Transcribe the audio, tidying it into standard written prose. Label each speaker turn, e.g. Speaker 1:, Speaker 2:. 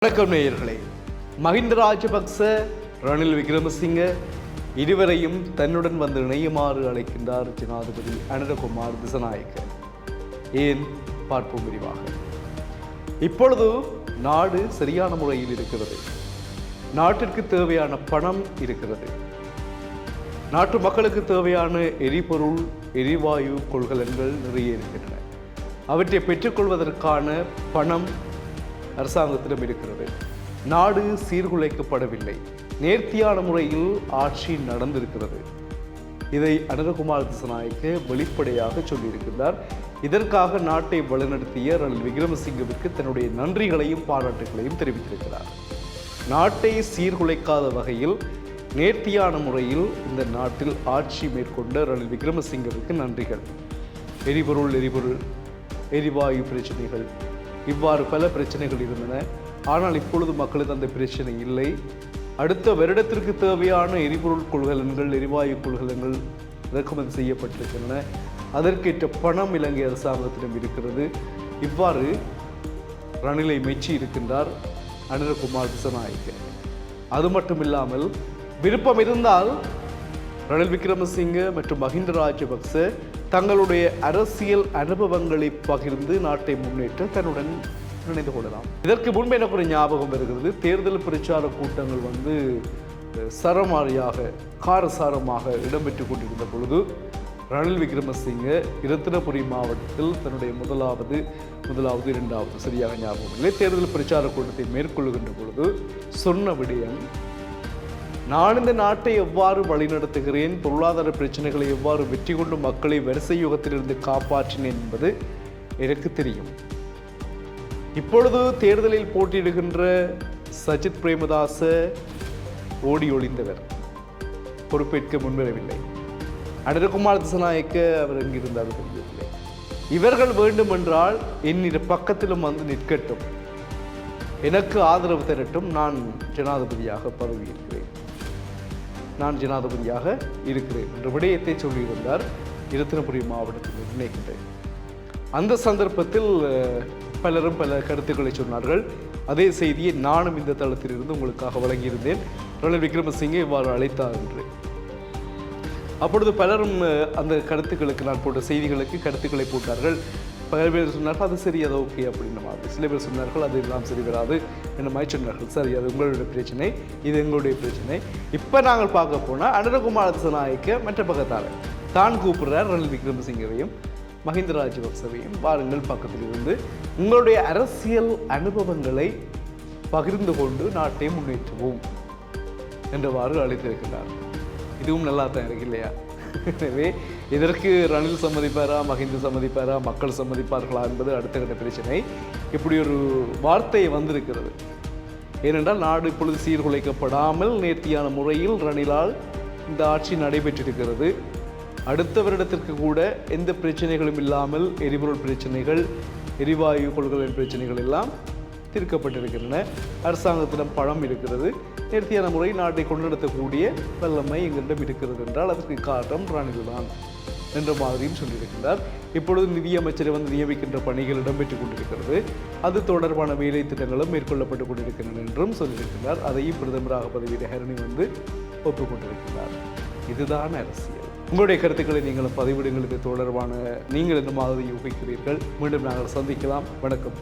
Speaker 1: வணக்கம் நேயர்களே. மஹிந்த ராஜபக்ச, ரணில் விக்ரமசிங்க இருவரையும் தன்னுடன் வந்து இணையுமாறு அழைக்கின்றார் ஜனாதிபதி அனுரகுமார் திசாநாயக்க. ஏன் பார்ப்போம் விரிவாக. இப்பொழுது நாடு சரியான முறையில் இருக்கிறது. நாட்டிற்கு தேவையான பணம் இருக்கிறது. நாட்டு மக்களுக்கு தேவையான எரிபொருள், எரிவாயு கொள்கலன்கள் நிறைய இருக்கின்றன. அவற்றை பெற்றுக்கொள்வதற்கான பணம் அரசாங்கத்திடம் இருக்கிறது. நாடு சீர்குலைக்கப்படவில்லை. நேர்த்தியான முறையில் ஆட்சி நடந்திருக்கிறது. இதை அனுரகுமார் திசாநாயக்க வெளிப்படையாக சொல்லியிருக்கிறார். இதற்காக நாட்டை வழிநடத்திய ரணில் விக்ரமசிங்கவுக்கு தன்னுடைய நன்றிகளையும் பாராட்டுகளையும் தெரிவித்திருக்கிறார். நாட்டை சீர்குலைக்காத வகையில் நேர்த்தியான முறையில் இந்த நாட்டில் ஆட்சி மேற்கொண்ட ரணில் விக்ரமசிங்கவுக்கு நன்றிகள். எரிவாயு பிரச்சனைகள், இவ்வாறு பல பிரச்சனைகள் இருந்தன. ஆனால் இப்பொழுது மக்களுக்கு அந்த பிரச்சனை இல்லை. அடுத்த வருடத்திற்கு தேவையான எரிபொருள் கொள்கலன்கள், எரிவாயு கொள்கலன்கள் இறக்குமதி செய்யப்பட்டிருக்கின்றன. அதற்கேற்ற பணம் இலங்கை அரசாங்கத்திடம் இருக்கிறது. இவ்வாறு ரணிலை மெச்சி இருக்கின்றார் அனுரகுமார் திசாநாயக்க. அது மட்டுமில்லாமல் விருப்பம் இருந்தால் ரணில் விக்ரமசிங்க மற்றும் மஹிந்த ராஜபக்ச தங்களுடைய அரசியல் அனுபவங்களை பகிர்ந்து நாட்டை முன்னேற்ற தன்னுடன் இணைந்து கொள்ளலாம். இதற்கு முன்பு எனக்கு ஒரு ஞாபகம் வருகிறது. தேர்தல் பிரச்சார கூட்டங்கள் சரமாரியாக காரசாரமாக இடம்பெற்றுக் கொண்டிருந்த பொழுது ரணில் விக்ரமசிங்க இரத்தினபுரி மாவட்டத்தில் தன்னுடைய முதலாவது இரண்டாவது சரியாக ஞாபகம் இல்லை, தேர்தல் பிரச்சார கூட்டத்தை மேற்கொள்ளுகின்ற பொழுது சொன்ன விடயம், நான் இந்த நாட்டை எவ்வாறு வழிநடத்துகிறேன், பொருளாதார பிரச்சனைகளை எவ்வாறு வெற்றி கொண்டு மக்களை வரிசை யுகத்திலிருந்து காப்பாற்றினேன் என்பது எனக்கு தெரியும். இப்பொழுது தேர்தலில் போட்டியிடுகின்ற சஜித் பிரேமதாச ஓடி ஒளிந்தவர், பொறுப்பேற்க முன்வரவில்லை. அனுரகுமார் திசாநாயக்க அவர் எங்கிருந்தாலும் தெரியவில்லை. இவர்கள் வேண்டுமென்றால் என்னிட பக்கத்திலும் வந்து நிற்கட்டும், எனக்கு ஆதரவு தரட்டும், நான் ஜனாதிபதியாக இருக்கிறேன் என்ற விடயத்தை சொல்லியிருந்தார் இரத்தினபுரி மாவட்டத்தில் நினைக்கின்றேன். அந்த சந்தர்ப்பத்தில் பலரும் பல கருத்துக்களை சொன்னார்கள். அதே செய்தியை நானும் இந்த தளத்திலிருந்து உங்களுக்காக வழங்கியிருந்தேன். ரணில் விக்ரமசிங்க இவ்வாறு அழைத்தார் என்று. அப்பொழுது பலரும் அந்த கருத்துக்களுக்கு, நான் போட்ட செய்திகளுக்கு கருத்துக்களை போட்டார்கள். பல பேர் சொன்னார்கள் அது சரி, அது ஓகே அப்படின்ற மாதிரி. சில பேர் சொன்னார்கள் அது எல்லாம் சரி வராது என்ன மாதிரி சொன்னார்கள். சரி, அது உங்களுடைய பிரச்சனை, இது எங்களுடைய பிரச்சனை. இப்போ நாங்கள் பார்க்க போனால் அனுரகுமார் திசாநாயக்க மற்ற பக்கத்தால் தான் கூப்பிடுறார் ரணில் விக்ரமசிங்கவையும் மஹிந்த ராஜபக்சவையும், வாருங்கள் பக்கத்தில் இருந்து உங்களுடைய அரசியல் அனுபவங்களை பகிர்ந்து கொண்டு நாட்டை முன்னேற்றுவோம் என்றவாறு அழைத்திருக்கிறார். இதுவும் நல்லா தான் இருக்கு இல்லையா? எனவே இதற்கு ரணில் சம்மதிப்பாரா, மஹிந்த சம்மதிப்பாரா, மக்கள் சம்மதிப்பார்களா என்பது அடுத்த கட்ட பிரச்சனை. இப்படி ஒரு வார்த்தை வந்திருக்கிறது. ஏனென்றால் நாடு இப்பொழுது சீர்குலைக்கப்படாமல் நேர்த்தியான முறையில் ரணிலால் இந்த ஆட்சி நடைபெற்றிருக்கிறது. அடுத்த வருடத்திற்கு கூட எந்த பிரச்சனைகளும் இல்லாமல் எரிபொருள் பிரச்சனைகள், எரிவாயு கொள்கலன் பிரச்சனைகள் எல்லாம் தீர்க்கப்பட்டிருக்கின்றன. அரசாங்கத்திடம் பணம் இருக்கிறது. நேர்த்தியான முறை நாட்டை கொண்டெடுக்கக்கூடிய வல்லமை எங்களிடம் இருக்கிறது என்றால் அதற்கு காரணம் ரணில் தான் என்ற மாதிரியும் சொல்லியிருக்கிறார். இப்பொழுது நிதியமைச்சரை நியமிக்கின்ற பணிகள் இடம்பெற்றுக் கொண்டிருக்கிறது. அது தொடர்பான வேலை திட்டங்களும் மேற்கொள்ளப்பட்டுக் கொண்டிருக்கின்றன என்றும் சொல்லியிருக்கிறார். அதையும் பிரதமராக பதவியிட ஹரணி ஒப்புக்கொண்டிருக்கிறார். இதுதான் அரசியல். உங்களுடைய கருத்துக்களை நீங்களும் பதிவிடுங்கள். இது தொடர்பான நீங்கள் இந்த மாதிரி யூகிக்கிறீர்கள். மீண்டும் நாங்கள் சந்திக்கலாம். வணக்கம்.